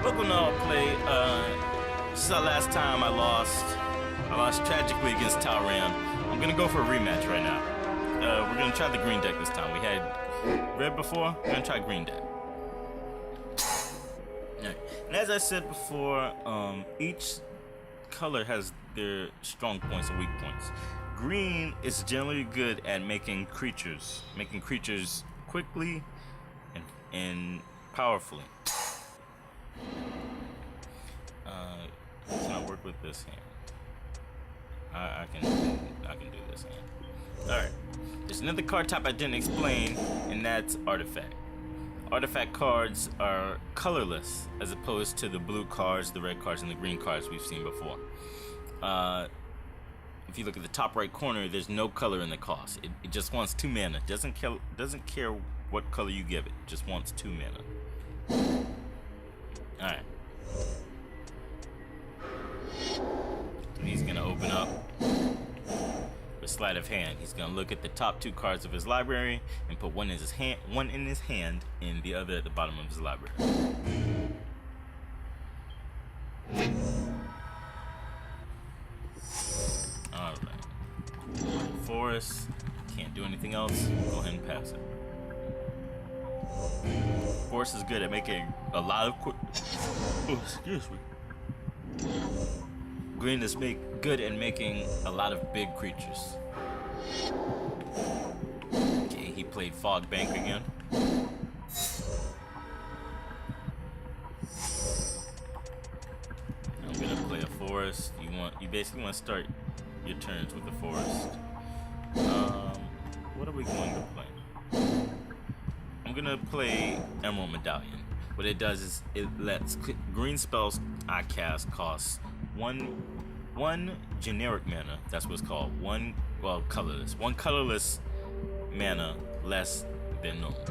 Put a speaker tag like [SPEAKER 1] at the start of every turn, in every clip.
[SPEAKER 1] Welcome to All Play. This is our last time I lost. I lost tragically against Talrand. I'm gonna go for a rematch right now. We're gonna try the green deck this time. We had red before. We're gonna try green deck. Alright. And as I said before, each color has their strong points and weak points. Green is generally good at making creatures quickly and powerfully. Can I work with this hand? I can do this hand. Alright. There's another card type I didn't explain, and that's artifact. Artifact cards are colorless as opposed to the blue cards, the red cards, and the green cards we've seen before. If you look at the top right corner, there's no color in the cost. It just wants 2 mana. Doesn't care what color you give it. It just wants 2 mana. Alright. So he's gonna open up with sleight of hand. He's gonna look at the top 2 cards of his library and put one in his hand and the other at the bottom of his library. Alright. Forest. Can't do anything else. Go ahead and pass it. Forest is good at making a lot of excuse me. Green is good at making a lot of big creatures. Okay, he played Fog Bank again. I'm gonna play a forest. You basically want to start your turns with the forest. What are we going to play? I'm gonna play Emerald Medallion. What it does is it lets green spells I cast cost one generic mana. That's what it's called. Colorless. One colorless mana less than normal.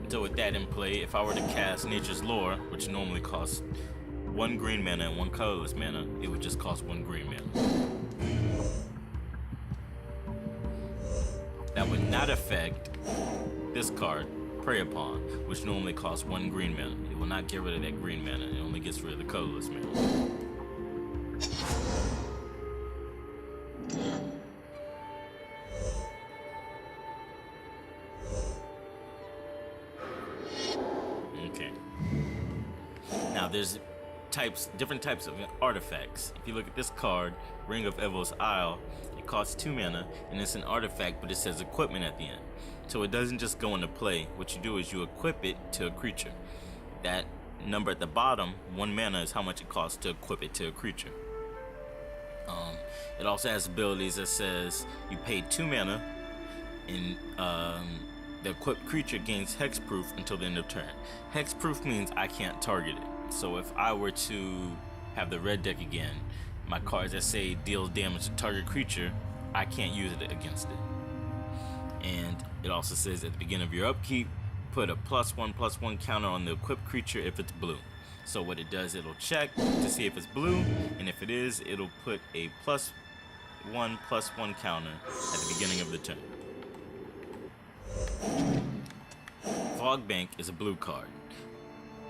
[SPEAKER 1] So with that in play, if I were to cast Nature's Lore, which normally costs 1 green mana and 1 colorless mana, it would just cost 1 green mana. That would not affect this card, Prey Upon, which normally costs 1 green mana. It will not get rid of that green mana. It only gets rid of the colorless mana. Okay. Now there's different types of artifacts. If you look at this card, Ring of Evo's Isle, it costs 2 mana, and it's an artifact, but it says equipment at the end. So it doesn't just go into play. What you do is you equip it to a creature. That number at the bottom, 1 mana, is how much it costs to equip it to a creature. It also has abilities that says you pay 2 mana, and the equipped creature gains hexproof until the end of turn. Hexproof means I can't target it. So if I were to have the red deck again, my cards that say deals damage to target creature, I can't use it against it. And it also says at the beginning of your upkeep, put a +1/+1 counter on the equipped creature if it's blue. So what it does, it'll check to see if it's blue, and if it is, it'll put a +1/+1 counter at the beginning of the turn. Fog Bank is a blue card.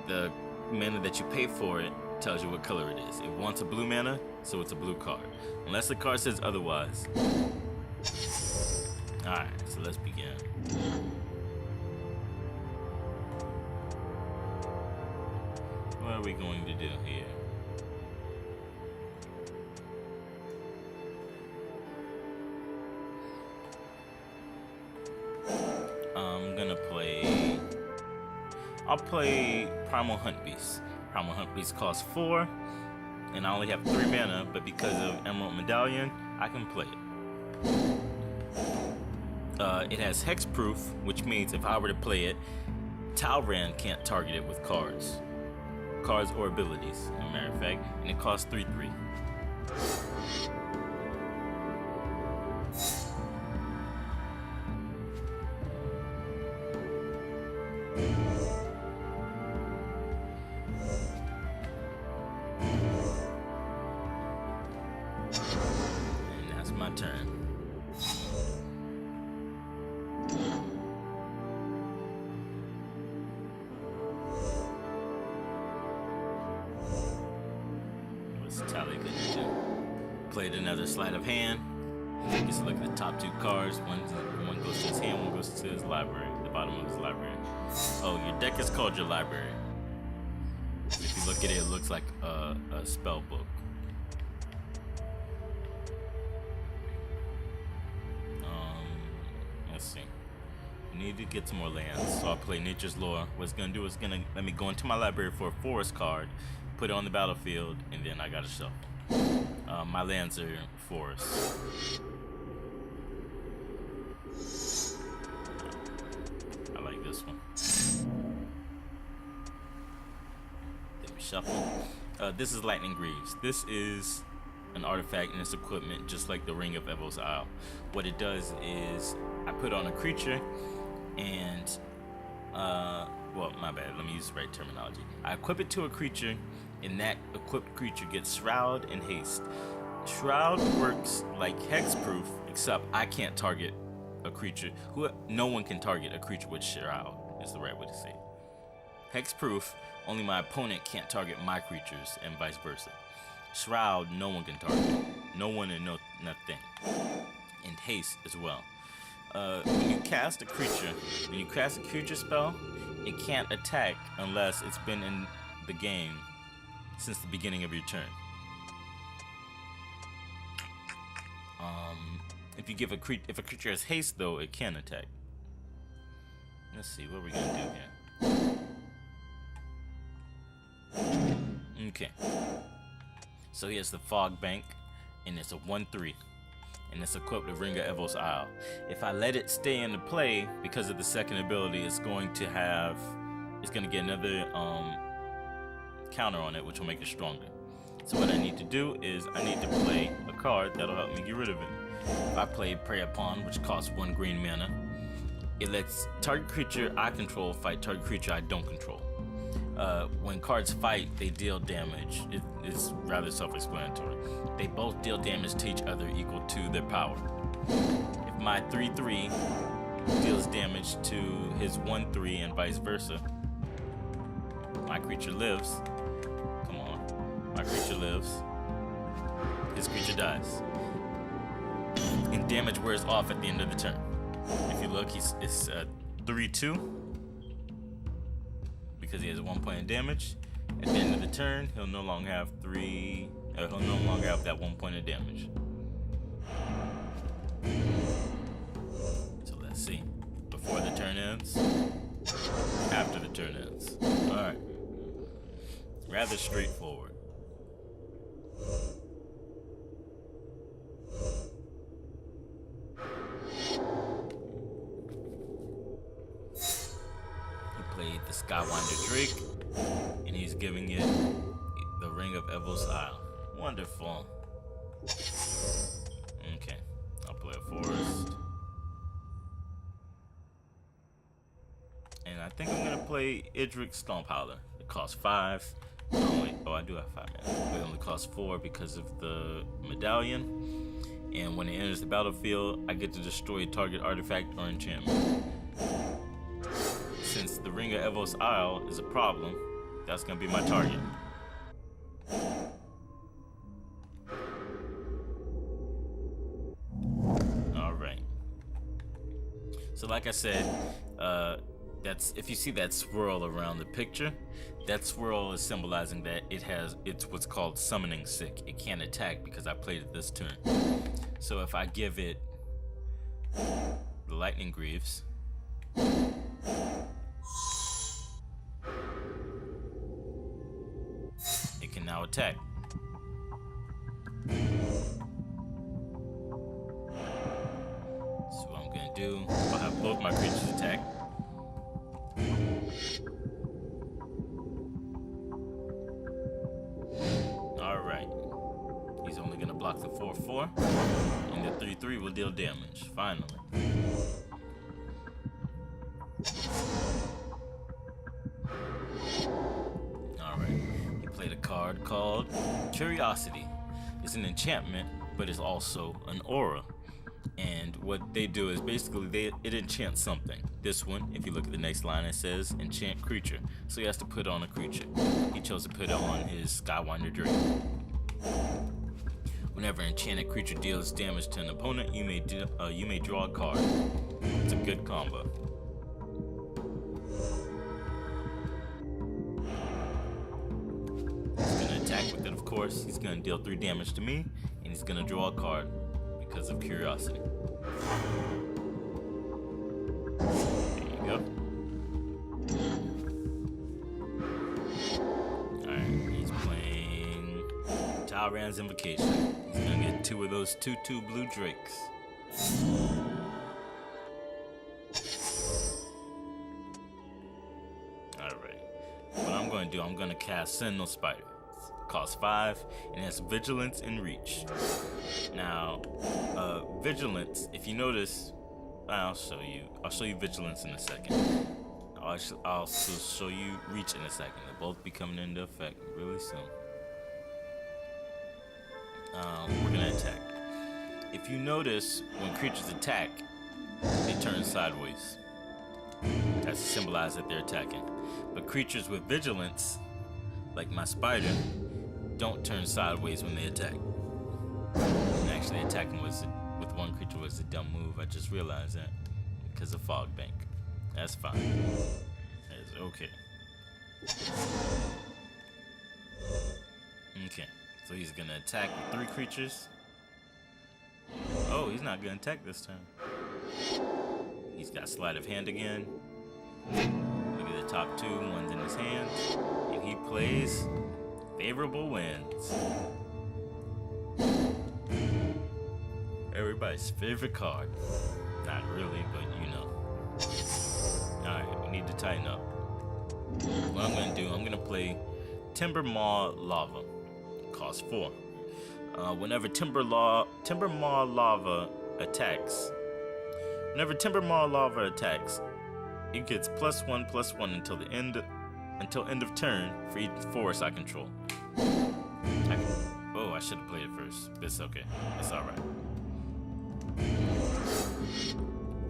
[SPEAKER 1] The mana that you pay for it tells you what color it is. It wants a blue mana, so it's a blue card. Unless the card says otherwise. Alright, so let's begin. What are we going to do here? I'll play Primal Hunt Beast. Primal Hunt Beast costs 4, and I only have 3 mana, but because of Emerald Medallion, I can play it. It has hexproof, which means if I were to play it, Talrand can't target it with cards or abilities, as a matter of fact, and it costs 3/3. And that's my turn. a tally that you do. Played another sleight of hand. He gets to look at the top 2 cards. One goes to his hand, one goes to his library, the bottom of his library. Oh, your deck is called your library. If you look at it, it looks like a spell book. Let's see. I need to get some more lands, so I'll play Nature's Lore. What it's gonna do is gonna let me go into my library for a forest card, put it on the battlefield, and then I gotta shuffle. My lands are forests. I like this one. Then we shuffle. This is Lightning Greaves. This is an artifact and its equipment, just like the Ring of Evo's Isle. What it does is I put on a creature, and well, my bad. Let me use the right terminology. I equip it to a creature, and that equipped creature gets Shroud and Haste. Shroud works like Hexproof, except I can't target a creature. No one can target a creature with Shroud, is the right way to say it. Hexproof, only my opponent can't target my creatures, and vice versa. Shroud, no one can target. No one and nothing. And Haste as well. When you cast a creature spell, it can't attack unless it's been in the game since the beginning of your turn. If a creature has haste, though, it can attack. Let's see what we're gonna do here. Okay. So he has the Fog Bank, and it's a 1/3. And it's equipped with Ring of Evo's Isle. If I let it stay into play, because of the second ability, it's going to get another counter on it, which will make it stronger. So what I need to do is I need to play a card that'll help me get rid of it. If I play Prey Upon, which costs 1 green mana, it lets target creature I control fight target creature I don't control. When cards fight, they deal damage. It's rather self-explanatory. They both deal damage to each other equal to their power. If my 3/3 deals damage to his 1/3 and vice versa, my creature lives. Come on. My creature lives. His creature dies. And damage wears off at the end of the turn. If you look, it's 3/2. Because he has 1 point of damage. At the end of the turn, he'll no longer have that 1 point of damage. So let's see. Before the turn ends, after the turn ends. Alright. Rather straightforward. The Skywinder Drake, and he's giving it the Ring of Evo's Isle. Wonderful. Okay, I'll play a forest, and I think I'm gonna play Idric Stomphowler. It costs 5. I do have 5 mana. It only costs 4 because of the medallion. And when it enters the battlefield, I get to destroy a target artifact or enchantment. Since the Ring of Evo's Isle is a problem, that's gonna be my target. Alright. So like I said, that's if you see that swirl around the picture, that swirl is symbolizing that it's what's called summoning sick. It can't attack because I played it this turn. So if I give it the Lightning Greaves, it can now attack. So what I'm gonna do, I'll have both my creatures attack. Alright. He's only gonna block the 4/4, and the 3/3 will deal damage, finally. Alright. He played a card called Curiosity. It's an enchantment, but it's also an aura. And what they do is basically it enchants something. This one, if you look at the next line, it says enchant creature. So he has to put on a creature. He chose to put it on his Skywinder Drake. Whenever an enchanted creature deals damage to an opponent, you may draw a card. It's a good combo. He's gonna attack with it, of course. He's gonna deal 3 damage to me, and he's gonna draw a card because of curiosity. There you go. Alright, he's playing Talrand's Invocation. He's gonna get 2 of those 2/2 blue drakes. Alright. What I'm gonna do, I'm gonna cast Sentinel Spider. Costs 5 and has Vigilance and Reach. Now, Vigilance, if you notice, I'll show you Vigilance in a second. I'll also show you Reach in a second. They'll both be coming into effect really soon. We're gonna attack. If you notice, when creatures attack, they turn sideways. That's to symbolize that they're attacking. But creatures with Vigilance, like my spider, don't turn sideways when they attack. And actually attacking with one creature was a dumb move. I just realized that because of Fog Bank. That's fine. That's okay. Okay, so he's gonna attack with 3 creatures. Oh, he's not gonna attack this time. He's got Sleight of Hand again. Look at the top 2, one's in his hand. And he plays Favorable Winds. Everybody's favorite card. Not really, but you know. Alright, we need to tighten up. What I'm gonna do, I'm gonna play Timber Maw Lava. Costs 4. Whenever Timber Maw Lava attacks, it gets +1/+1 until end of turn for each forest I control. I should have played it first. It's okay. It's alright.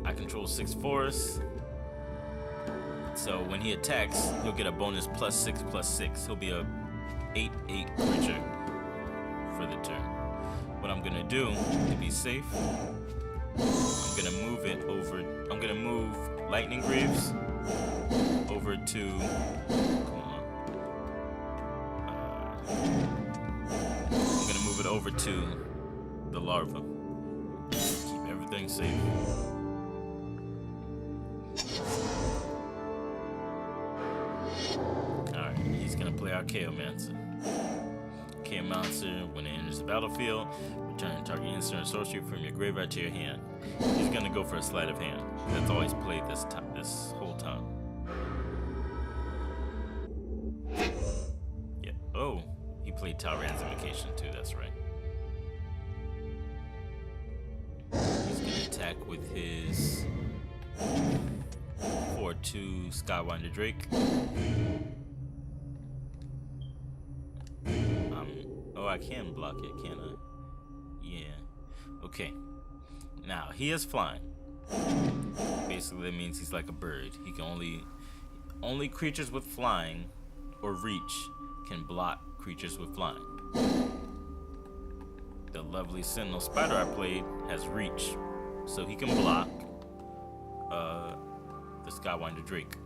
[SPEAKER 1] I control 6 forests. So when he attacks, he'll get a bonus +6/+6. He'll be a 8/8 creature for the turn. What I'm gonna do to be safe, I'm gonna move it over. I'm gonna move Lightning Greaves over to. Come on. I'm gonna move it over to the larva. Keep everything safe. Alright, he's gonna play our Chaomancer. Chaomancer, when it enters the battlefield, return target instant or sorcery from your graveyard to your hand. He's gonna go for a Sleight of Hand. That's all he's played this whole time. Yeah. Oh, he played Talrand's Invocation too. That's right. He's gonna attack with his 4/2 Skywinder Drake. Oh, I can block it, can I? Yeah. Okay. Now, he is flying. Basically, that means he's like a bird. He can only creatures with flying or reach can block creatures with flying. The lovely Sentinel Spider I played has reach, so he can block the Skywinder Drake.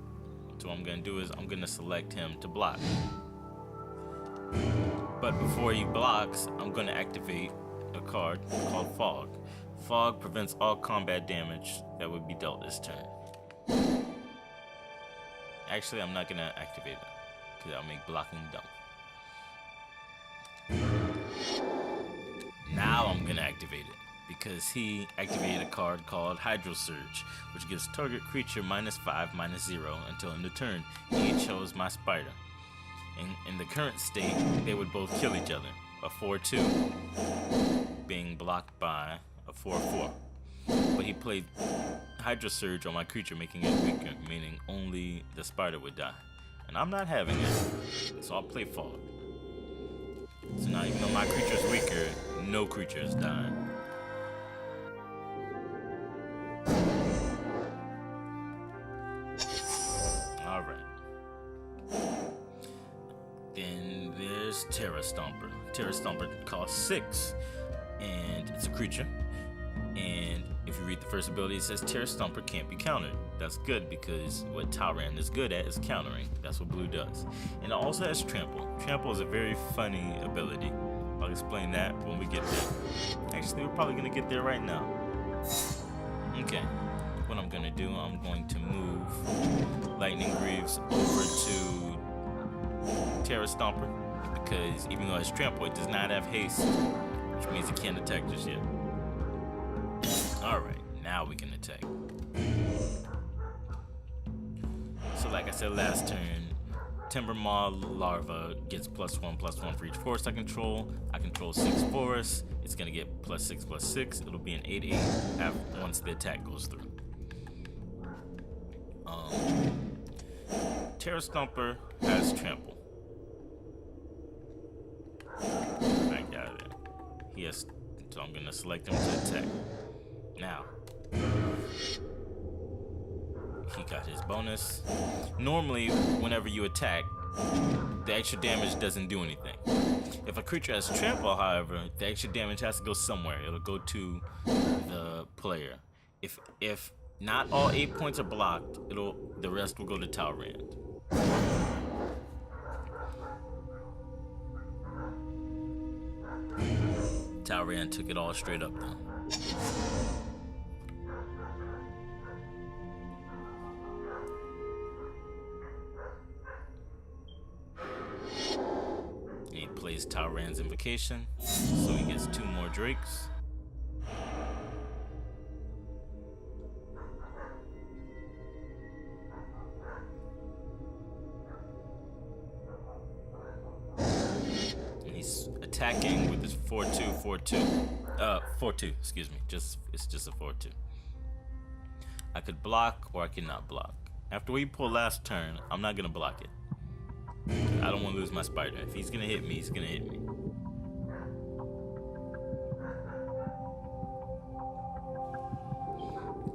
[SPEAKER 1] So what I'm gonna do is I'm gonna select him to block. But before he blocks, I'm gonna activate a card called Fog. Fog prevents all combat damage that would be dealt this turn. Actually, I'm not gonna activate it because that'll make blocking dumb. Now I'm gonna activate it because he activated a card called Hydro Surge, which gives target creature -5/-0 until end of turn. He chose my spider. In the current state, they would both kill each other. A 4/2 being blocked by a 4/4. But he played Hydro Surge on my creature, making it weaker, meaning only the spider would die. And I'm not having it, so I'll play Fog. So now, even though my creature is weaker, no creature is dying. Alright. Then there's Terra Stomper. Terra Stomper costs 6, and it's a creature. And if you read the first ability, it says Terra Stomper can't be countered. That's good because what Talrand is good at is countering. That's what blue does. And it also has Trample. Trample is a very funny ability. I'll explain that when we get there. Actually, we're probably going to get there right now. Okay. What I'm going to do, I'm going to move Lightning Greaves over to Terra Stomper, because even though it's Trample, it does not have haste, which means it can't attack just yet. Alright, now we can attack. So like I said last turn, Timbermaw Larva gets +1/+1 for each forest I control. I control 6 forests. It's gonna get +6/+6. It'll be an 8/8 once the attack goes through. Terra Stomper has Trample. I got it. He has, so I'm gonna select him to attack. Now, he got his bonus. Normally, whenever you attack, the extra damage doesn't do anything. If a creature has Trample, however, the extra damage has to go somewhere. It'll go to the player. If not all 8 points are blocked, the rest will go to Talrand. Talrand took it all straight up though. And he plays Talrand's Invocation, so he gets 2 more Drakes. Attacking with his 4/2, excuse me. It's just a 4/2. I could block or I could not block. After we pull last turn, I'm not gonna block it. I don't want to lose my spider. If he's gonna hit me, he's gonna hit me.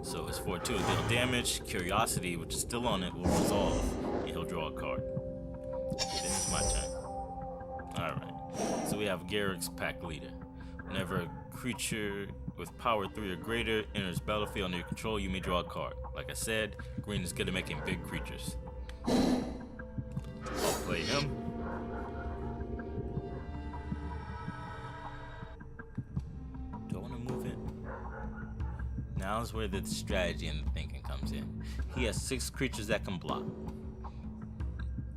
[SPEAKER 1] So his 4/2 will deal damage. Curiosity, which is still on it, will resolve, and he'll draw a card. Then it's my turn. Alright. So we have Garrick's Pack Leader. Whenever a creature with power 3 or greater enters battlefield under your control, you may draw a card. Like I said, green is good at making big creatures. I'll play him. Do I want to move it? Now is where the strategy and the thinking comes in. He has 6 creatures that can block.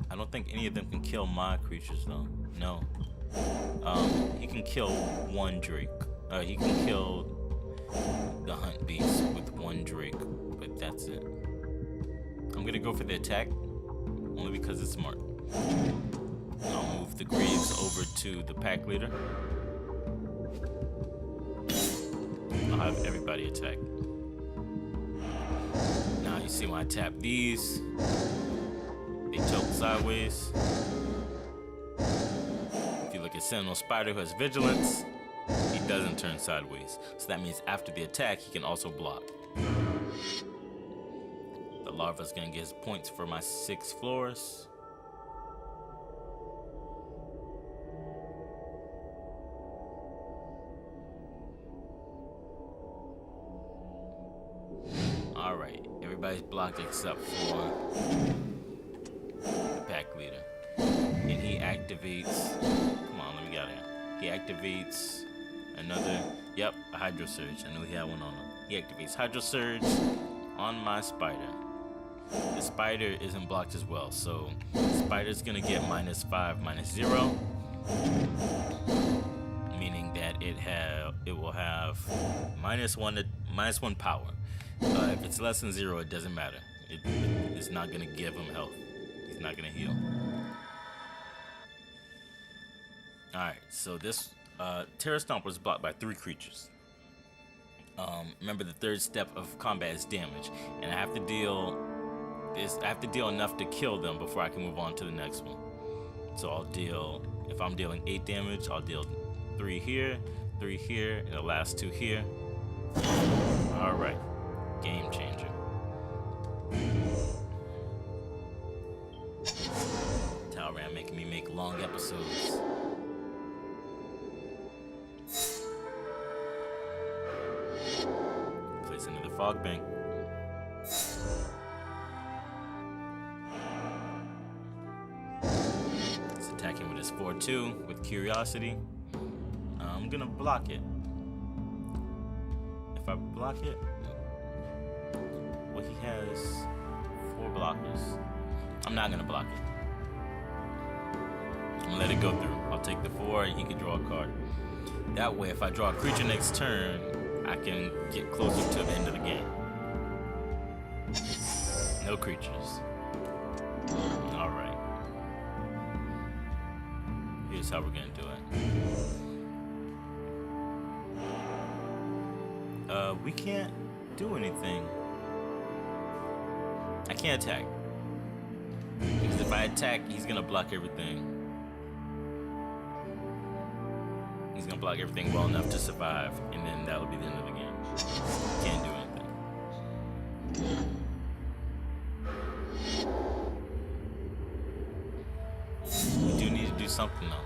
[SPEAKER 1] I don't think any of them can kill my creatures though. No. He can kill 1 Drake. He can kill the Hunt Beast with 1 Drake, but that's it. I'm gonna go for the attack, only because it's smart. I'll move the Greaves over to the Pack Leader. I'll have everybody attack. Now you see when I tap these, they tilt sideways. Look at Sentinel Spider, who has Vigilance. He doesn't turn sideways. So that means after the attack, he can also block. The Larva's gonna get his points for my 6 floors. Alright, everybody's blocked except for the Pack Leader. And he activates, come on, let me get it. He activates another, yep, a Hydro Surge. I knew he had one on him. He activates Hydro Surge on my spider. The spider isn't blocked as well, so the spider's gonna get -5, -0, meaning that it will have -1 power. If it's less than 0, it doesn't matter. It's not gonna give him health. He's not gonna heal. Alright, so this Terra Stomper is blocked by 3 creatures. Remember, the 3rd step of combat is damage, and I have to deal enough to kill them before I can move on to the next one. So I'll deal, if I'm dealing 8 damage, I'll deal 3 here, 3 here, and the last 2 here. Alright, game changer. Talrand making making me make long episodes. Place another fog bank. It's attacking with his 4/2 with curiosity. I'm gonna block it. If I block it, well, he has 4 blockers. I'm not gonna block it. I'm gonna let it go through. I'll take the 4 and he can draw a card. That way, if I draw a creature next turn, I can get closer to the end of the game. No creatures. Alright. Here's how we're gonna do it. We can't do anything. I can't attack. Because if I attack, he's gonna block everything. He's gonna block everything well enough to survive, and then that'll be the end of the game. Can't do anything. We do need to do something though.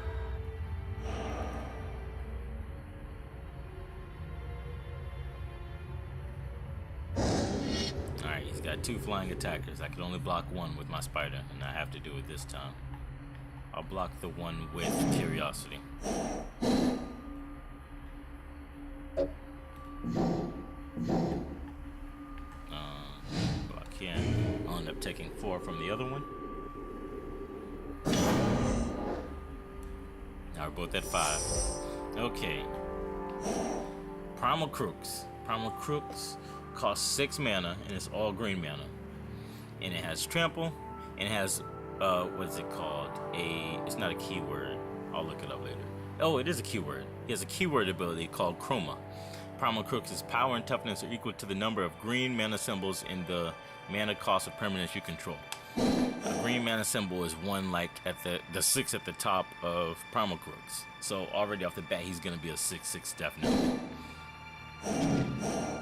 [SPEAKER 1] Alright, he's got 2 flying attackers. I can only block 1 with my spider, and I have to do it this time. I'll block the one with curiosity. Block here. I'll end up taking 4 from the other one. Now we're both at 5. Okay. Primal Crooks. Primal Crooks costs 6 mana, and it's all green mana. And it has trample, and it has what is it called? It's not a keyword. I'll look it up later. Oh, it is a keyword. He has a keyword ability called Chroma. Primal Crooks' power and toughness are equal to the number of green mana symbols in the mana cost of permanents you control. A green mana symbol is one like at the 6 at the top of Primal Crooks. So already off the bat, he's gonna be a 6/6 definitely.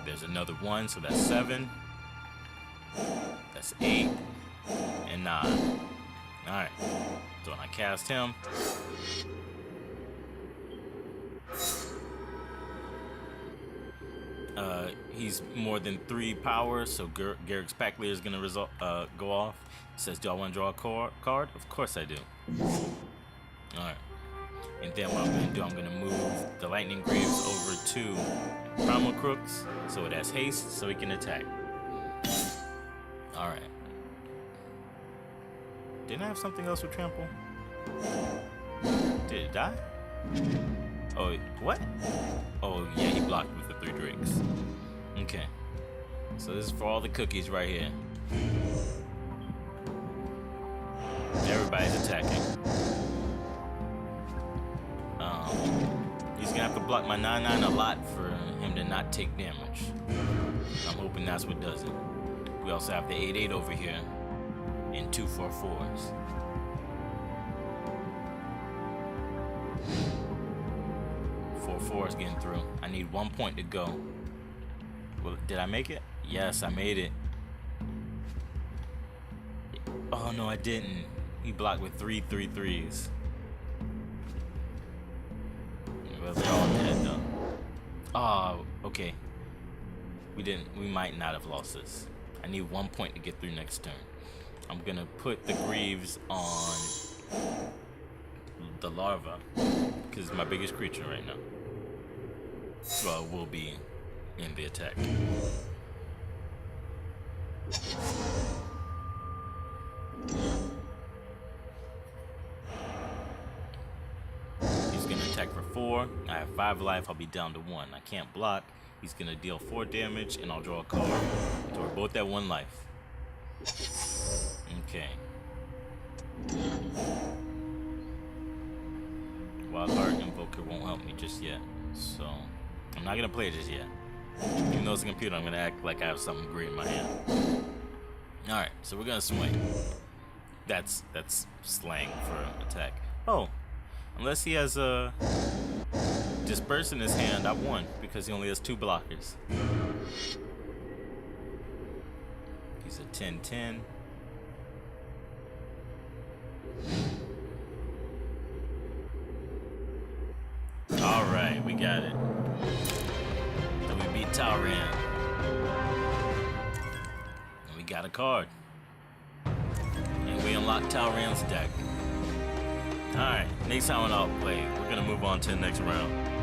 [SPEAKER 1] There's another 1, so that's 7. That's 8 and 9. Alright, so when I cast him, he's more than 3 power, so Garrick's Packleer is going to go off. It says, do I want to draw a card? Of course I do. Alright, and then what I'm going to do, I'm going to move the Lightning Greaves over to Primal Crooks, so it has haste, so he can attack. Alright. Didn't I have something else with trample? Did it die? Oh, what? Oh, yeah, he blocked with the 3 drakes. Okay. So this is for all the cookies right here. Everybody's attacking. He's gonna have to block my 9/9 a lot for him to not take damage. I'm hoping that's what does it. We also have the 8/8 over here. And 2 4/4s. Four 4s getting through. I need 1 point to go. Well, did I make it? Yes, I made it. Oh no, I didn't. He blocked with 3 3/3s. Well, they're all dead though. Oh, okay. We might not have lost this. I need 1 point to get through next turn. I'm gonna put the Greaves on the larva because it's my biggest creature right now. Well, it will be in the attack. He's gonna attack for 4. I have 5 life. I'll be down to 1. I can't block. He's gonna deal 4 damage, and I'll draw a card. So we're both at 1 life. Okay. Wildheart Invoker won't help me just yet, so I'm not gonna play it just yet. Even though it's a computer, I'm gonna act like I have something green in my hand. Alright, so we're gonna swing. That's slang for attack. Oh, unless he has a Disperse in his hand, I won because he only has 2 blockers. He's a 10/10. we got it. And we beat Talrand. And we got a card. And we unlocked Talrand's deck. Alright, next time I'll play, we're gonna move on to the next round.